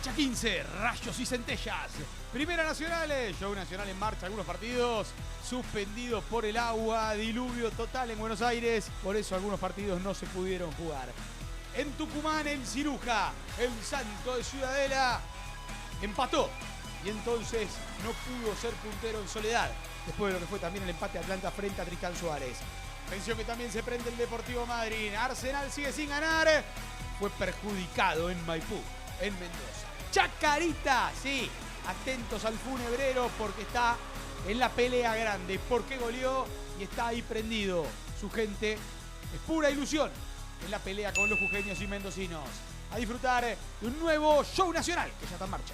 Fecha 15, Rayos y Centellas. Primera Nacional, show nacional en marcha, algunos partidos suspendidos por el agua, diluvio total en Buenos Aires, por eso algunos partidos no se pudieron jugar. En Tucumán, el Ciruja, el Santo de Ciudadela, empató y entonces no pudo ser puntero en Soledad, después de lo que fue también el empate de Atlanta frente a Tristán Suárez. Atención que también se prende el Deportivo Madryn. Arsenal sigue sin ganar, fue perjudicado en Maipú, en Mendoza. Chacarita, sí, atentos al funebrero porque está en la pelea grande, porque goleó y está ahí prendido. Su gente es pura ilusión en la pelea con los jujeños y mendocinos. A disfrutar de un nuevo show nacional que ya está en marcha.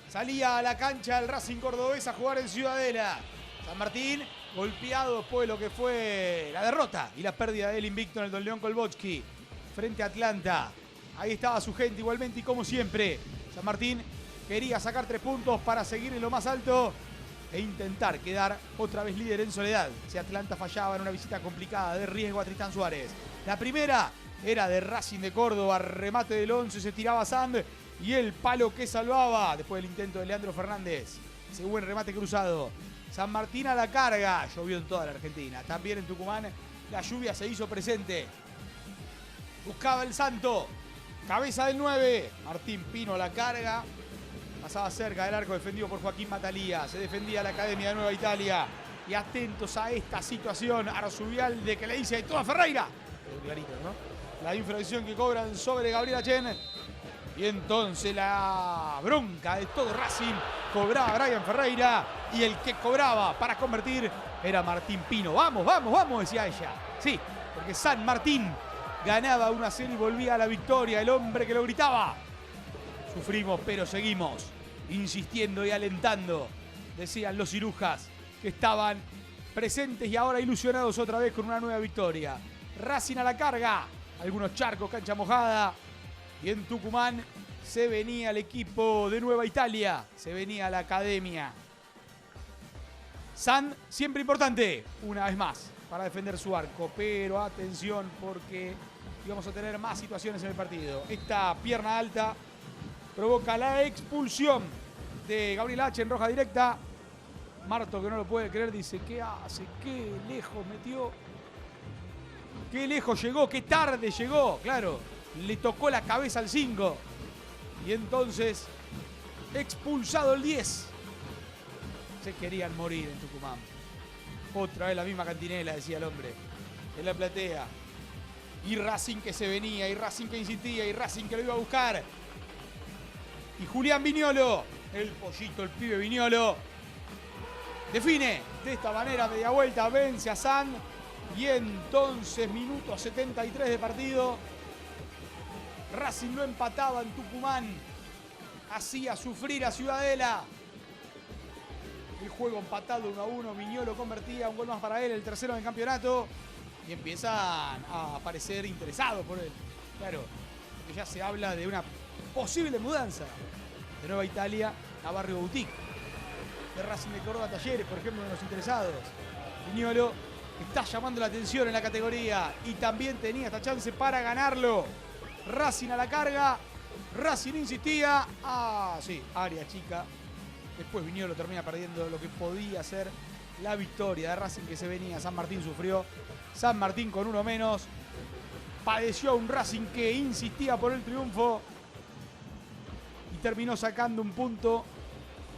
Salía a la cancha el Racing cordobés a jugar en Ciudadela. San Martín golpeado después de lo que fue la derrota y la pérdida del invicto en el Don León Kolbotsky frente a Atlanta. Ahí estaba su gente igualmente y como siempre. San Martín quería sacar 3 puntos para seguir en lo más alto e intentar quedar otra vez líder en Soledad. Si Atlanta fallaba en una visita complicada de riesgo a Tristán Suárez. La primera era de Racing de Córdoba, remate del 11, se tiraba Sand y el palo que salvaba después del intento de Leandro Fernández. Ese buen remate cruzado. San Martín a la carga, llovió en toda la Argentina. También en Tucumán la lluvia se hizo presente. Buscaba el Santo, cabeza del 9, Martín Pino a la carga. Pasaba cerca del arco defendido por Joaquín Matalía. Se defendía la Academia de Nueva Italia. Y atentos a esta situación, Arzubialde que le dice de toda Ferreira. Clarito, ¿no? La infracción que cobran sobre Gabriel Achen. Y entonces la bronca de todo Racing. Cobraba Brian Ferreira. Y el que cobraba para convertir era Martín Pino. Vamos, vamos, vamos, decía ella. Sí, porque San Martín ganaba 1-0 y volvía a la victoria. El hombre que lo gritaba. Sufrimos, pero seguimos insistiendo y alentando, decían los cirujas que estaban presentes y ahora ilusionados otra vez con una nueva victoria. Racing a la carga, algunos charcos, cancha mojada. Y en Tucumán se venía el equipo de Nueva Italia, se venía la Academia. San, siempre importante, una vez más, para defender su arco. Pero atención porque íbamos a tener más situaciones en el partido. Esta pierna alta provoca la expulsión de Gabriel H. en roja directa. Marto, que no lo puede creer, dice, ¿qué hace? ¿Qué lejos metió? ¿Qué lejos llegó? ¿Qué tarde llegó? Claro, le tocó la cabeza al 5. Y entonces, expulsado el 10. Se querían morir en Tucumán. Otra vez la misma cantinela, decía el hombre, en la platea. Y Racing que se venía, y Racing que insistía, y Racing que lo iba a buscar. Y Julián Viñolo, el pollito, el pibe Viñolo, define de esta manera, media vuelta, vence a San. Y entonces, minuto 73 de partido, Racing no empataba en Tucumán, hacía sufrir a Ciudadela. El juego empatado 1-1, Viñolo convertía, un gol más para él, el tercero del campeonato. Y empiezan a aparecer interesados por él. Claro, porque ya se habla de una posible mudanza de Nueva Italia a Barrio Boutique. De Racing de Córdoba a Talleres, por ejemplo, de los interesados. Viñolo está llamando la atención en la categoría y también tenía esta chance para ganarlo. Racing a la carga, Racing insistía. Sí, área chica. Después Viñolo termina perdiendo lo que podía ser la victoria de Racing que se venía. San Martín sufrió. San Martín con uno menos. Padeció un Racing que insistía por el triunfo. Y terminó sacando un punto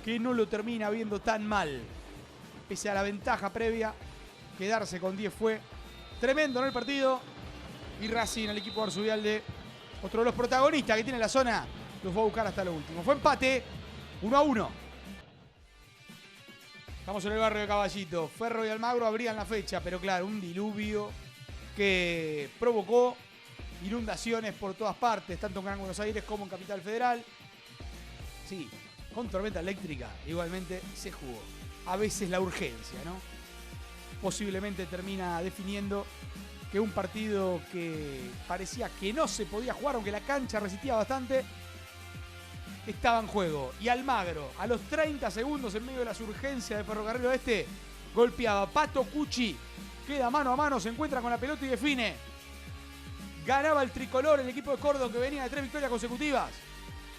que no lo termina viendo tan mal. Pese a la ventaja previa, quedarse con 10 fue tremendo en el partido. Y Racing, el equipo de Arzubialde, otro de los protagonistas que tiene la zona, los fue a buscar hasta lo último. Fue empate, 1-1. Estamos en el barrio de Caballito. Ferro y Almagro abrían la fecha, pero claro, un diluvio que provocó inundaciones por todas partes, tanto en Gran Buenos Aires como en Capital Federal. Sí, con tormenta eléctrica igualmente se jugó. A veces la urgencia, ¿no? Posiblemente termina definiendo que un partido que parecía que no se podía jugar, aunque la cancha resistía bastante, estaba en juego. Y Almagro, a los 30 segundos en medio de las urgencias de Ferrocarril Oeste, golpeaba. Pato Cucci queda mano a mano, se encuentra con la pelota y define. Ganaba el tricolor, el equipo de Córdoba que venía de 3 victorias consecutivas.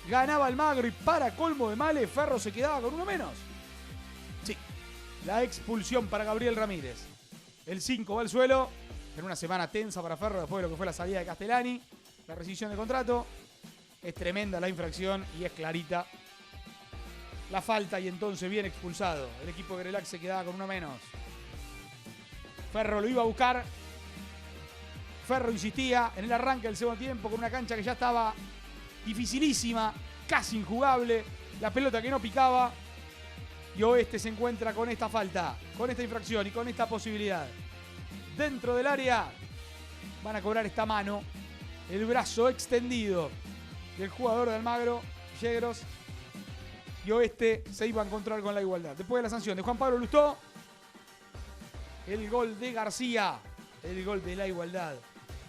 Ganaba Almagro y para colmo de males, Ferro se quedaba con uno menos. Sí, la expulsión para Gabriel Ramírez. El 5 va al suelo. En una semana tensa para Ferro después de lo que fue la salida de Castellani. La rescisión de contrato. Es tremenda la infracción y es clarita la falta y entonces bien expulsado. El equipo de Grelac se quedaba con uno menos. Ferro lo iba a buscar. Ferro insistía en el arranque del segundo tiempo con una cancha que ya estaba dificilísima, casi injugable. La pelota que no picaba. Y Oeste se encuentra con esta falta, con esta infracción y con esta posibilidad. Dentro del área van a cobrar esta mano. El brazo extendido del jugador de Almagro, Yegros. Y Oeste se iba a encontrar con la igualdad. Después de la sanción de Juan Pablo Lustó, el gol de García, el gol de la igualdad.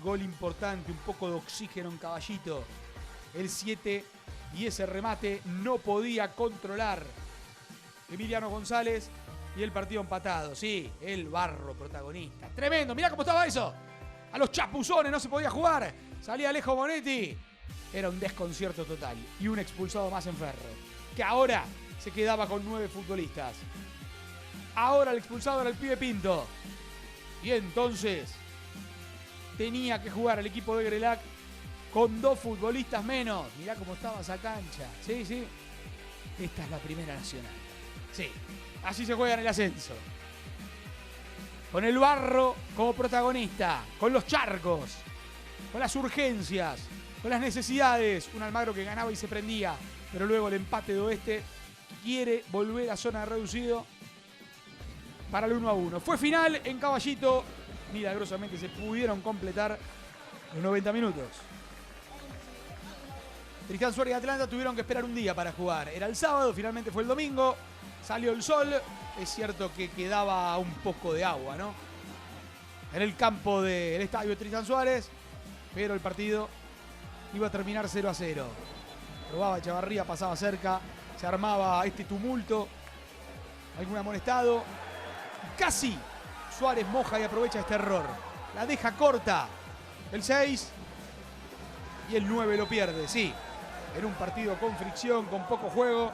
Gol importante, un poco de oxígeno en Caballito. El 7 y ese remate no podía controlar Emiliano González y el partido empatado. Sí, el Barro protagonista. Tremendo, mirá cómo estaba eso. A los chapuzones no se podía jugar. Salía Alejo Bonetti. Era un desconcierto total y un expulsado más en Ferro, que ahora se quedaba con 9 futbolistas. Ahora el expulsado era el pibe Pinto. Y entonces tenía que jugar el equipo de Grelac con 2 futbolistas menos. Mirá cómo estaba esa cancha. Sí, sí. Esta es la Primera Nacional. Sí, así se juega en el ascenso. Con el Barro como protagonista, con los charcos, con las urgencias, con las necesidades. Un Almagro que ganaba y se prendía, pero luego el empate de Oeste quiere volver a zona de reducido para el 1-1. Fue final en Caballito. Milagrosamente se pudieron completar los 90 minutos. Tristán Suárez y Atlanta tuvieron que esperar un día para jugar. Era el sábado, finalmente fue el domingo. Salió el sol. Es cierto que quedaba un poco de agua, ¿no? En el campo del estadio de Tristán Suárez. Pero el partido iba a terminar 0-0. Probaba Chavarría, pasaba cerca. Se armaba este tumulto. Algún amonestado. Casi Suárez moja y aprovecha este error. La deja corta. El 6. Y el 9 lo pierde, sí. En un partido con fricción, con poco juego.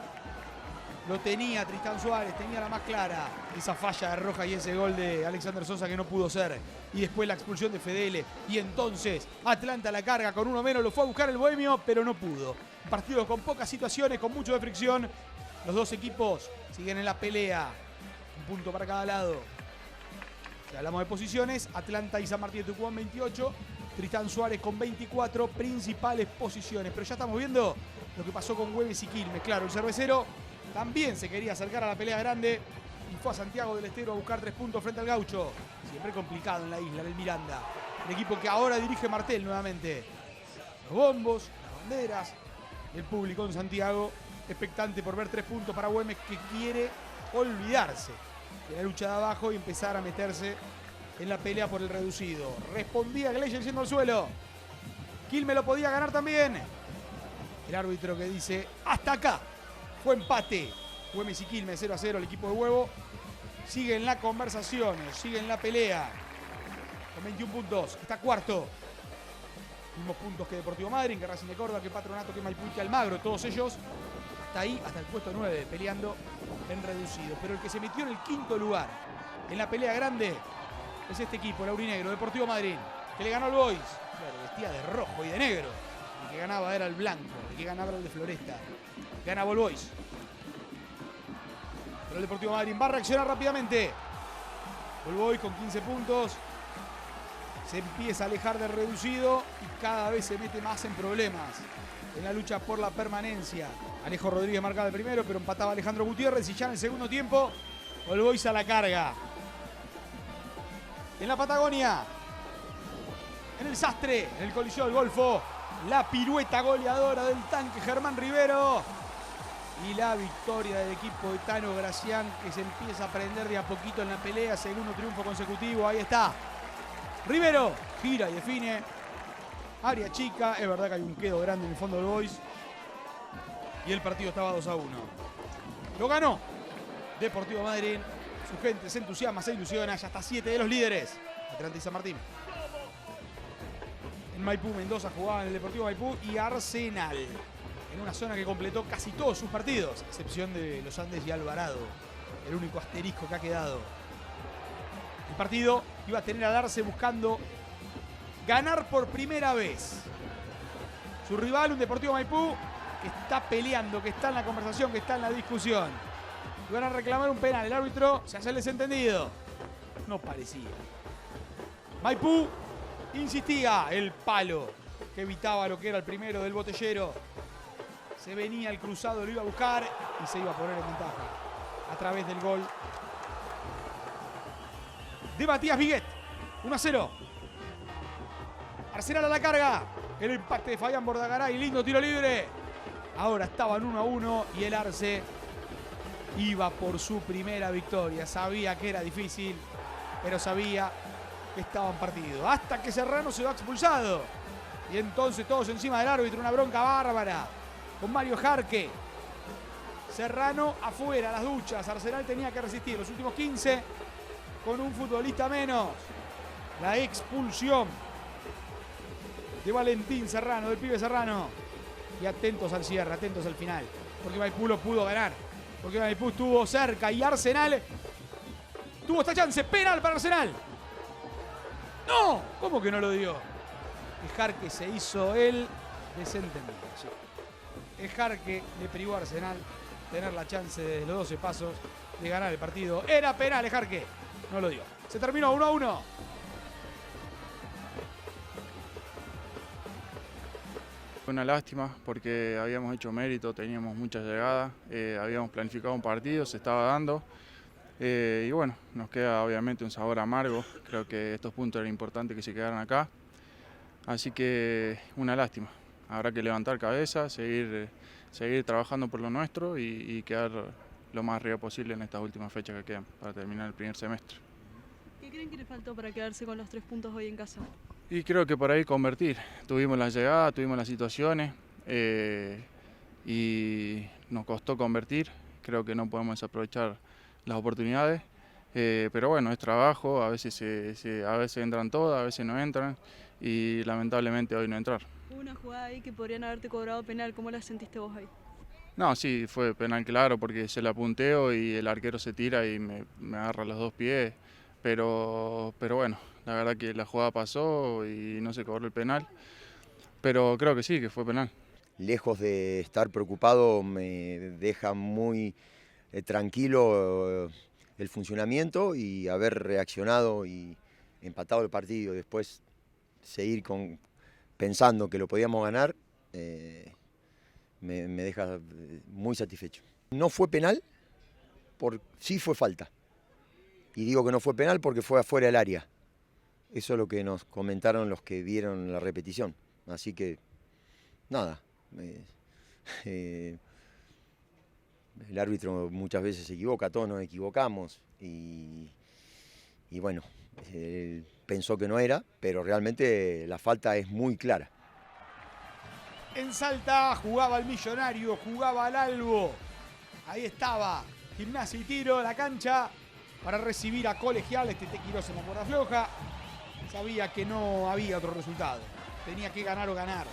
Lo tenía Tristán Suárez, tenía la más clara. Esa falla de Roja y ese gol de Alexander Sosa que no pudo ser. Y después la expulsión de Fedele. Y entonces Atlanta la carga con uno menos. Lo fue a buscar el Bohemio, pero no pudo. Un partido con pocas situaciones, con mucho de fricción. Los dos equipos siguen en la pelea. Un punto para cada lado. Si hablamos de posiciones, Atlanta y San Martín de Tucumán 28. Tristán Suárez con 24 principales posiciones. Pero ya estamos viendo lo que pasó con Güemes y Quilmes. Claro, el cervecero también se quería acercar a la pelea grande y fue a Santiago del Estero a buscar 3 puntos frente al Gaucho. Siempre complicado en la isla, en el Miranda. El equipo que ahora dirige Martel nuevamente. Los bombos, las banderas, el público en Santiago expectante por ver 3 puntos para Güemes, que quiere olvidarse de la lucha de abajo y empezar a meterse en la pelea por el reducido. Respondía Gleiser yendo al suelo. Quilmes lo podía ganar también. El árbitro que dice hasta acá. Fue empate. Güemes y Quilmes 0-0. El equipo de Huevo sigue en la conversación, sigue en la pelea. Con 21 puntos. Está cuarto. Mismos puntos que Deportivo Madryn, que Racing de Córdoba, que Patronato, que Maipú y que Almagro. Todos ellos hasta ahí, hasta el puesto 9, peleando en reducido. Pero el que se metió en el quinto lugar en la pelea grande es este equipo, el aurinegro, Deportivo Madryn, que le ganó al Boys. Claro, vestía de rojo y de negro. El que ganaba era el blanco, el que ganaba era el de Floresta. Ganaba el Boys. Pero el Deportivo Madryn va a reaccionar rápidamente. El Boys con 15 puntos. Se empieza a alejar del reducido y cada vez se mete más en problemas en la lucha por la permanencia. Alejo Rodríguez marcaba el primero, pero empataba Alejandro Gutiérrez y ya en el segundo tiempo el Boys a la carga. En la Patagonia, en el Sastre, en el Coliseo del Golfo, la pirueta goleadora del tanque Germán Rivero y la victoria del equipo de Tano Gracián, que se empieza a prender de a poquito en la pelea. Segundo triunfo consecutivo, ahí está. Rivero gira y define. Área chica, es verdad que hay un quedo grande en el fondo del Boys. Y el partido estaba 2-1. Lo ganó Deportivo Madryn. Su gente se entusiasma, se ilusiona. Ya está 7 de los líderes. Atlanta y San Martín. en Maipú. Mendoza jugaba en el Deportivo Maipú y Arsenal, en una zona que completó casi todos sus partidos, a excepción de Los Andes y Alvarado, el único asterisco que ha quedado. El partido iba a tener a darse buscando ganar por primera vez. Su rival, un Deportivo Maipú, que está peleando, que está en la conversación, que está en la discusión. Y van a reclamar un penal. El árbitro se hace el desentendido. No parecía. Maipú insistía. El palo que evitaba lo que era el primero del botellero. Se venía el cruzado, lo iba a buscar y se iba a poner en ventaja a través del gol de Matías Viguet. 1-0. Arsenal a la carga. El impacto de Fabián Bordagaray. Lindo tiro libre. Ahora estaban 1-1 y el Arce iba por su primera victoria. Sabía que era difícil, pero sabía que estaban partidos. Hasta que Serrano se va expulsado. Y entonces todos encima del árbitro. Una bronca bárbara con Mario Jarque. Serrano afuera, a las duchas. Arsenal tenía que resistir los últimos 15 con un futbolista menos. La expulsión de Valentín Serrano, del pibe Serrano. Y atentos al cierre, atentos al final. Porque Maipú lo pudo ganar. Porque Maipú estuvo cerca y Arsenal tuvo esta chance. Penal para Arsenal. ¡No! ¿Cómo que no lo dio? El Jarque se hizo el desentendido. Sí. El Jarque le privó a Arsenal tener la chance de los 12 pasos de ganar el partido. Era penal el Jarque. No lo dio. Se terminó 1-1. Una lástima porque habíamos hecho mérito, teníamos muchas llegadas, habíamos planificado un partido, se estaba dando y bueno, nos queda obviamente un sabor amargo. Creo que estos puntos eran importantes que se quedaran acá, así que una lástima. Habrá que levantar cabeza, seguir trabajando por lo nuestro y quedar lo más arriba posible en estas últimas fechas que quedan para terminar el primer semestre. ¿Qué creen que le faltó para quedarse con los 3 puntos hoy en casa? Y creo que por ahí convertir. Tuvimos la llegada, tuvimos las situaciones y nos costó convertir. Creo que no podemos desaprovechar las oportunidades. Pero bueno, es trabajo, a veces entran todas, a veces no entran y lamentablemente hoy no entraron. Hubo una jugada ahí que podrían haberte cobrado penal. ¿Cómo la sentiste vos ahí? No, sí, fue penal claro porque se la punteo y el arquero se tira y me agarra los 2 pies. Pero bueno, la verdad que la jugada pasó y no se cobró el penal, pero creo que sí, que fue penal. Lejos de estar preocupado, me deja muy tranquilo el funcionamiento y haber reaccionado y empatado el partido. Después seguir pensando que lo podíamos ganar, me deja muy satisfecho. No fue penal, sí fue falta. Y digo que no fue penal porque fue afuera del área. Eso es lo que nos comentaron los que vieron la repetición. Así que, nada. El árbitro muchas veces se equivoca, todos nos equivocamos. Y bueno, él pensó que no era, pero realmente la falta es muy clara. En Salta jugaba el Millonario, jugaba el Albo. Ahí estaba Gimnasia y Tiro, la cancha para recibir a Colegiales. Tete Quirós en la cuerda floja. Sabía que no había otro resultado. Tenía que ganar o ganar.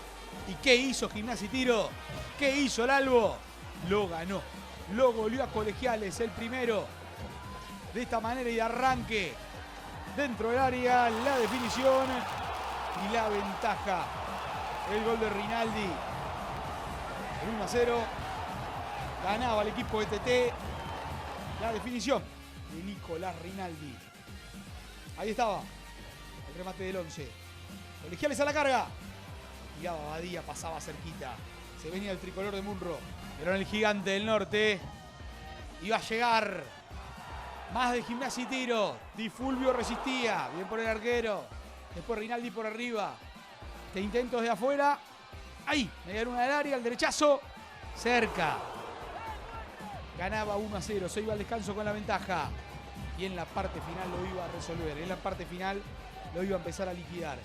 ¿Y qué hizo Gimnasia y Tiro? ¿Qué hizo el Albo? Lo ganó. Lo goleó a Colegiales, el primero. De esta manera y de arranque. Dentro del área, la definición y la ventaja. El gol de Rinaldi. El 1-0. Ganaba el equipo de TT. La definición de Nicolás Rinaldi. Ahí estaba. El remate del 11. Colegiales a la carga. Tiraba Badía, pasaba cerquita. Se venía el tricolor de Munro. Pero en el Gigante del Norte iba a llegar más de Gimnasia y Tiro. Di Fulvio resistía. Bien por el arquero. Después Rinaldi por arriba. De intentos de afuera. Ahí, media luna del área, el derechazo. Cerca. Ganaba 1-0, se iba al descanso con la ventaja. Y en la parte final lo iba a resolver. En la parte final lo iba a empezar a liquidar.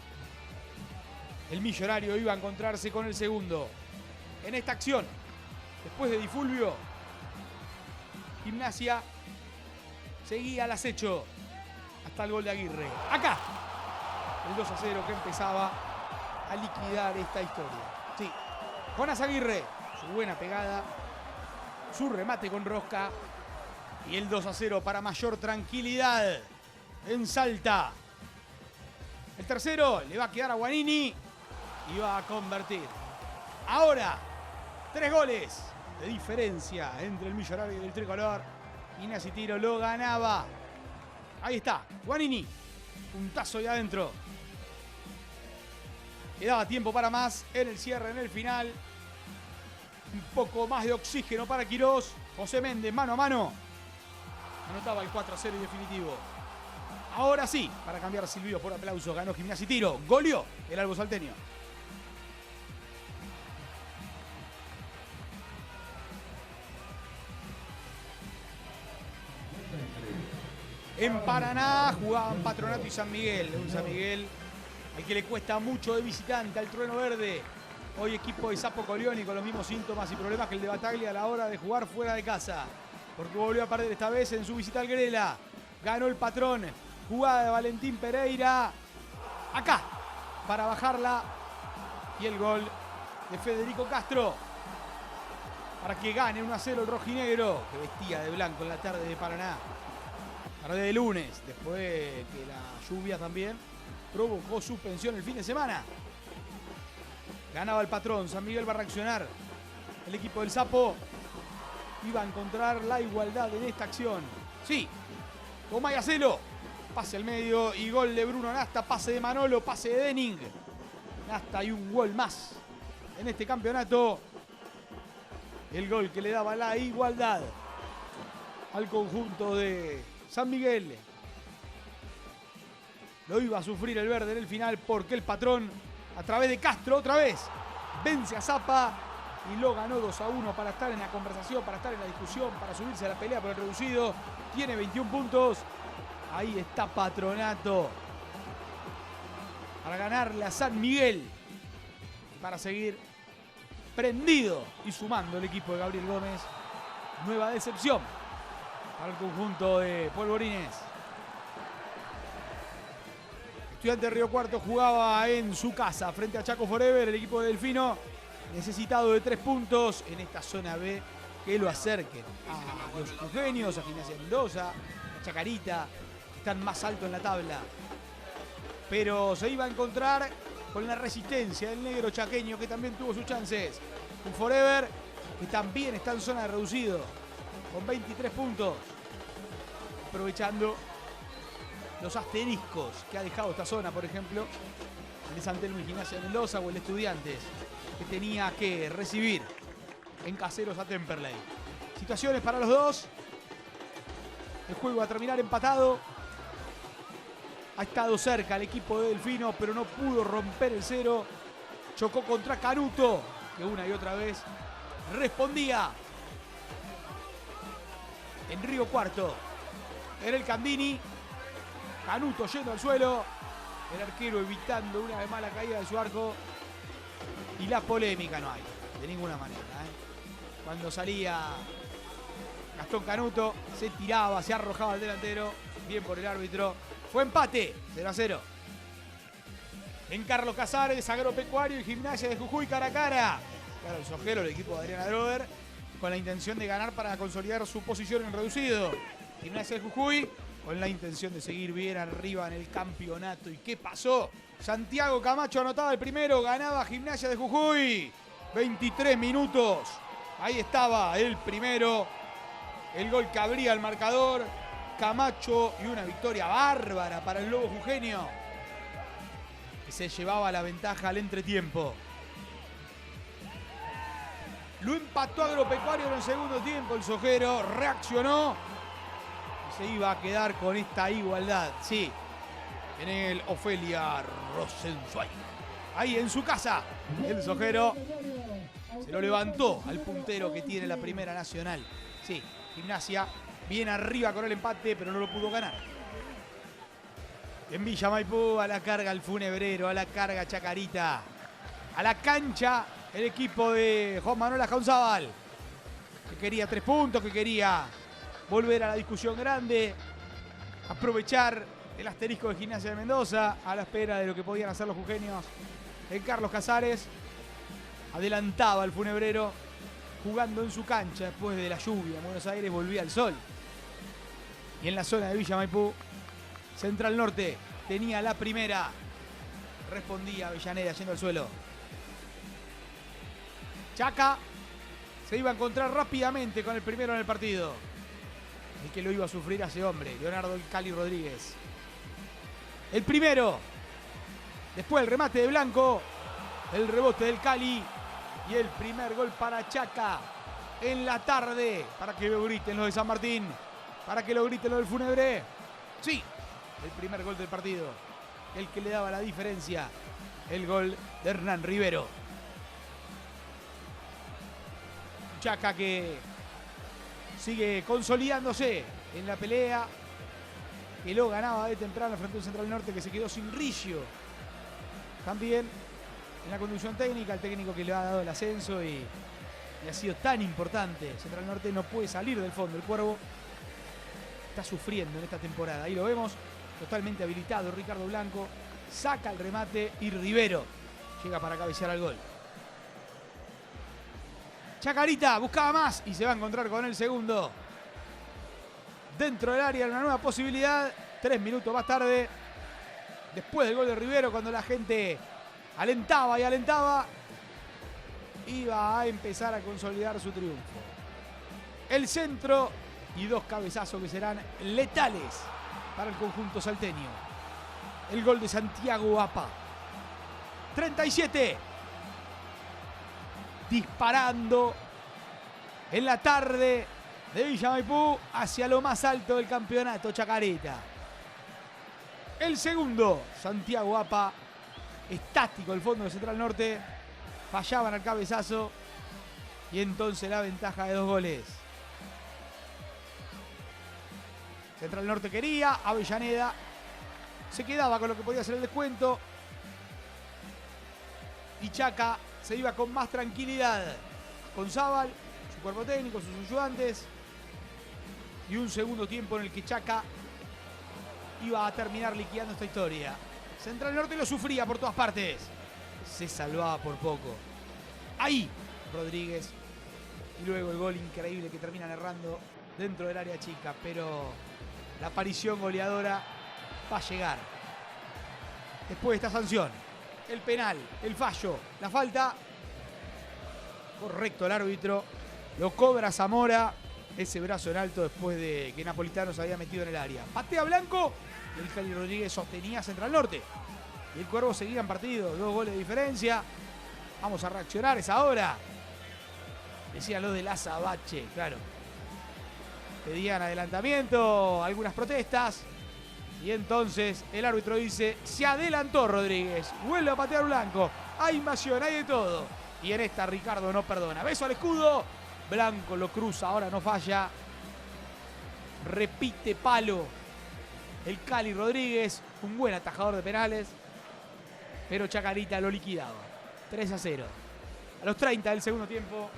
El Millonario iba a encontrarse con el segundo. En esta acción, después de Di Fulvio, Gimnasia seguía al acecho hasta el gol de Aguirre. Acá, el 2-0 que empezaba a liquidar esta historia. Sí, Jonas Aguirre, su buena pegada, su remate con rosca y el 2-0 para mayor tranquilidad en Salta. El tercero le va a quedar a Guanini y va a convertir. Ahora, 3 goles de diferencia entre el Millonario y el Tricolor. Ignacio Tiro lo ganaba. Ahí está, Guanini. Puntazo ahí adentro. Quedaba tiempo para más en el cierre, en el final. Un poco más de oxígeno para Quirós. José Méndez, mano a mano. Anotaba el 4-0 y definitivo. Ahora sí, para cambiar silbidos por aplauso, ganó Gimnasia y Tiro. Goleó el Albo Salteño. En Paraná jugaban Patronato y San Miguel. Un San Miguel al que le cuesta mucho de visitante, al Trueno Verde. Hoy equipo de Sapo Colioni con los mismos síntomas y problemas que el de Bataglia a la hora de jugar fuera de casa. Porque volvió a perder esta vez en su visita al Grela. Ganó el Patrón. Jugada de Valentín Pereira. Acá, para bajarla. Y el gol de Federico Castro. Para que gane 1-0 el rojinegro, que vestía de blanco en la tarde de Paraná. Tarde de lunes, después que la lluvia también provocó suspensión el fin de semana. Ganaba el Patrón, San Miguel va a reaccionar. El equipo del Sapo iba a encontrar la igualdad en esta acción. Sí, toma y hacelo. Pase al medio y gol de Bruno Nasta, pase de Manolo, pase de Denning. Nasta y un gol más en este campeonato. El gol que le daba la igualdad al conjunto de San Miguel. Lo iba a sufrir el verde en el final porque el Patrón, a través de Castro otra vez, vence a Zapa y lo ganó 2-1 para estar en la conversación, para estar en la discusión, para subirse a la pelea por el reducido. Tiene 21 puntos. Ahí está Patronato para ganarle a San Miguel, para seguir prendido y sumando el equipo de Gabriel Gómez. Nueva decepción para el conjunto de Polvorines. Estudiante de Río Cuarto jugaba en su casa frente a Chaco Forever, el equipo de Delfino, necesitado de 3 puntos en esta zona B que lo acerquen a los Eugenios, a Gimnasia Mendoza, a Chacarita, que están más alto en la tabla. Pero se iba a encontrar con la resistencia del negro chaqueño, que también tuvo sus chances. Un Forever que también está en zona de reducido, con 23 puntos, aprovechando los asteriscos que ha dejado esta zona, por ejemplo, el de San Telmo y Gimnasia de Mendoza, o el de Estudiantes, que tenía que recibir en Caseros a Temperley. Situaciones para los dos. El juego a terminar empatado. Ha estado cerca el equipo de Delfino, pero no pudo romper el cero. Chocó contra Canuto, que una y otra vez respondía. En Río Cuarto era el Candini. Canuto yendo al suelo. El arquero evitando una vez más la caída de su arco. Y la polémica no hay, de ninguna manera. Cuando salía Gastón Canuto, se tiraba, se arrojaba al delantero. Bien por el árbitro. Fue empate, 0-0. En Carlos Casares, Agropecuario y Gimnasia de Jujuy cara a cara. Claro, el Sojero, el equipo de Adriana Drover, con la intención de ganar para consolidar su posición en reducido. Gimnasia de Jujuy con la intención de seguir bien arriba en el campeonato. ¿Y qué pasó? Santiago Camacho anotaba el primero, ganaba Gimnasia de Jujuy. 23 minutos. Ahí estaba el primero. El gol que abría el marcador. Camacho y una victoria bárbara para el Lobo Jujeño, que se llevaba la ventaja al entretiempo. Lo empató Agropecuario en el segundo tiempo. El Sojero reaccionó y se iba a quedar con esta igualdad. Sí, en el Ofelia Rosenzweig. Ahí en su casa, el Sojero se lo levantó al puntero que tiene la Primera Nacional. Sí, Gimnasia bien arriba con el empate, pero no lo pudo ganar. En Villa Maipú, a la carga el Funebrero, a la carga Chacarita, a la cancha el equipo de Juan Manuel Ajaunzábal, que quería 3 puntos, que quería volver a la discusión grande, aprovechar el asterisco de Gimnasia de Mendoza, a la espera de lo que podían hacer los jujeños en Carlos Casares. Adelantaba el funebrero jugando en su cancha después de la lluvia. En Buenos Aires volvía el sol. Y en la zona de Villa Maipú, Central Norte tenía la primera. Respondía Avellaneda yendo al suelo. Chaca se iba a encontrar rápidamente con el primero en el partido. El que lo iba a sufrir a ese hombre, Leonardo el Cali Rodríguez. El primero. Después el remate de Blanco. El rebote del Cali. Y el primer gol para Chaca en la tarde. Para que lo griten los de San Martín. Para que lo griten los del Fúnebre. Sí, el primer gol del partido. El que le daba la diferencia. El gol de Hernán Rivero. Chaca que sigue consolidándose en la pelea. Que lo ganaba de temprano frente a un Central Norte que se quedó sin Riggio. También en la conducción técnica, el técnico que le ha dado el ascenso y ha sido tan importante. Central Norte no puede salir del fondo. El Cuervo está sufriendo en esta temporada. Ahí lo vemos, totalmente habilitado Ricardo Blanco. Saca el remate y Rivero llega para cabecear al gol. Chacarita buscaba más y se va a encontrar con el segundo. Dentro del área, una nueva posibilidad. 3 minutos más tarde, después del gol de Rivero, cuando la gente alentaba y alentaba, iba a empezar a consolidar su triunfo. El centro y 2 cabezazos que serán letales para el conjunto salteño. El gol de Santiago Apa. 37. Disparando en la tarde de Villa Maipú hacia lo más alto del campeonato, Chacarita. El segundo, Santiago Apa, estático el fondo de Central Norte, fallaban al cabezazo y entonces la ventaja de 2 goles. Central Norte quería, Avellaneda se quedaba con lo que podía ser el descuento y Chaca se iba con más tranquilidad. Con Zabal, su cuerpo técnico, sus ayudantes y un segundo tiempo en el que Chaca iba a terminar liquidando esta historia. Central Norte lo sufría por todas partes. Se salvaba por poco. Ahí, Rodríguez. Y luego el gol increíble que terminan errando dentro del área chica. Pero la aparición goleadora va a llegar. Después de esta sanción. El penal, el fallo, la falta. Correcto el árbitro. Lo cobra Zamora. Ese brazo en alto después de que Napolitano se había metido en el área. Patea Blanco. Y el Cali Rodríguez sostenía a Central Norte. Y el Cuervo seguía en partido. 2 goles de diferencia. Vamos a reaccionar, es ahora. Decían los del Azabache, claro. Pedían adelantamiento, algunas protestas. Y entonces el árbitro dice, se adelantó Rodríguez. Vuelve a patear Blanco. Hay invasión, hay de todo. Y en esta Ricardo no perdona. Beso al escudo. Blanco lo cruza, ahora no falla. Repite palo. El Cali Rodríguez, un buen atajador de penales. Pero Chacarita lo liquidaba. 3-0. A los 30 del segundo tiempo,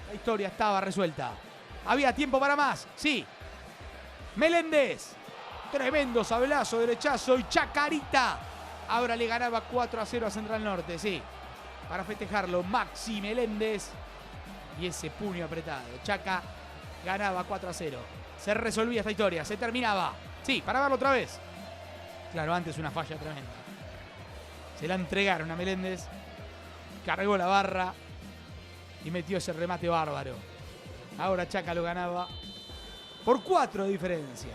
la historia estaba resuelta. ¿Había tiempo para más? Sí. Meléndez. Tremendo sablazo, derechazo y Chacarita. Ahora le ganaba 4-0 a Central Norte, sí. Para festejarlo, Maxi Meléndez. Y ese puño apretado. Chaca ganaba 4-0. Se resolvía esta historia, se terminaba. Sí, para verlo otra vez. Claro, antes una falla tremenda. Se la entregaron a Meléndez. Cargó la barra y metió ese remate bárbaro. Ahora Chaca lo ganaba por 4 de diferencia.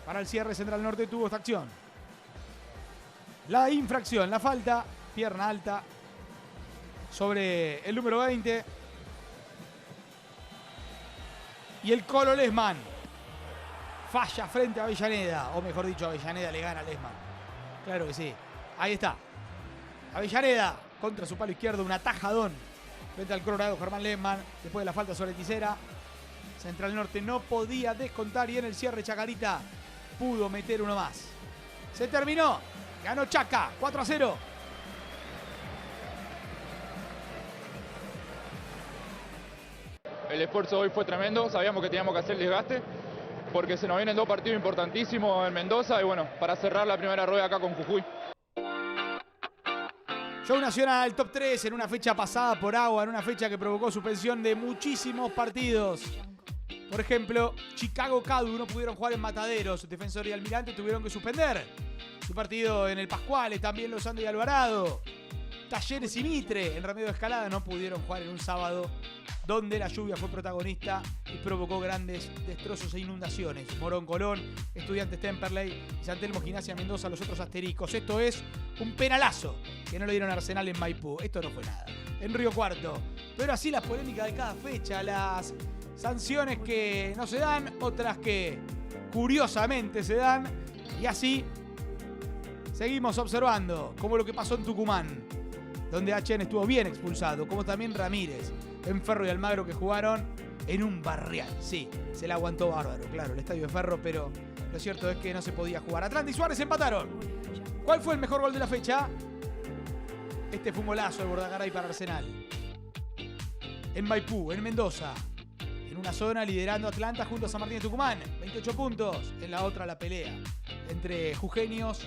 Para el cierre, Central Norte tuvo esta acción. La infracción, la falta, pierna alta sobre el número 20. Y el Colo Lesman falla frente a Avellaneda. O mejor dicho, Avellaneda le gana a Lesman. Claro que sí. Ahí está. Avellaneda contra su palo izquierdo, un atajadón frente al colorado Germán Lesman. Después de la falta sobre Tisera. Central Norte no podía descontar y en el cierre Chacarita pudo meter uno más. Se terminó. Ganó Chaca, 4-0. El esfuerzo hoy fue tremendo, sabíamos que teníamos que hacer el desgaste porque se nos vienen 2 partidos importantísimos en Mendoza y bueno, para cerrar la primera rueda acá con Jujuy. Show Nacional, top 3 en una fecha pasada por agua, en una fecha que provocó suspensión de muchísimos partidos. Por ejemplo, Chicago Cadu no pudieron jugar en Mataderos. Defensor y Almirante tuvieron que suspender su partido en el Pascuale. También Los Andes y Alvarado. Talleres y Mitre en Remedio de Escalada no pudieron jugar en un sábado donde la lluvia fue protagonista y provocó grandes destrozos e inundaciones. Morón Colón, Estudiantes Temperley y San Telmo Gimnasia Mendoza, los otros asteriscos. Esto es un penalazo que no le dieron a Arsenal en Maipú. Esto no fue nada. En Río Cuarto. Pero así las polémicas de cada fecha, las sanciones que no se dan, otras que curiosamente se dan. Y así seguimos observando como lo que pasó en Tucumán, donde HN estuvo bien expulsado, como también Ramírez, en Ferro y Almagro, que jugaron en un barrial. Sí, se la aguantó bárbaro, claro, el estadio de Ferro, pero lo cierto es que no se podía jugar. Atlanta y Suárez empataron. ¿Cuál fue el mejor gol de la fecha? Este fue un golazo de Bordagaray para Arsenal. En Maipú, en Mendoza, en una zona liderando Atlanta junto a San Martín de Tucumán, 28 puntos. En la otra la pelea entre jujeños,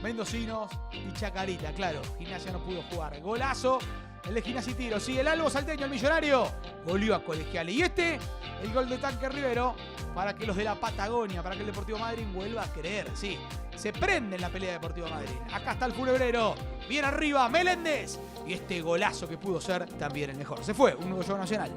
mendocinos y Chacarita. Claro, Gimnasia no pudo jugar. Golazo, el de Gimnasia y Tiro. Sí, el Albo Salteño, el millonario, goleó a Colegiales. Y el gol de Tanque Rivero, para que los de la Patagonia, para que el Deportivo Madryn vuelva a creer. Sí, se prende en la pelea de Deportivo Madryn. Acá está el fulebrero, bien arriba, Meléndez. Y este golazo que pudo ser también el mejor. Se fue, un nuevo Show Nacional.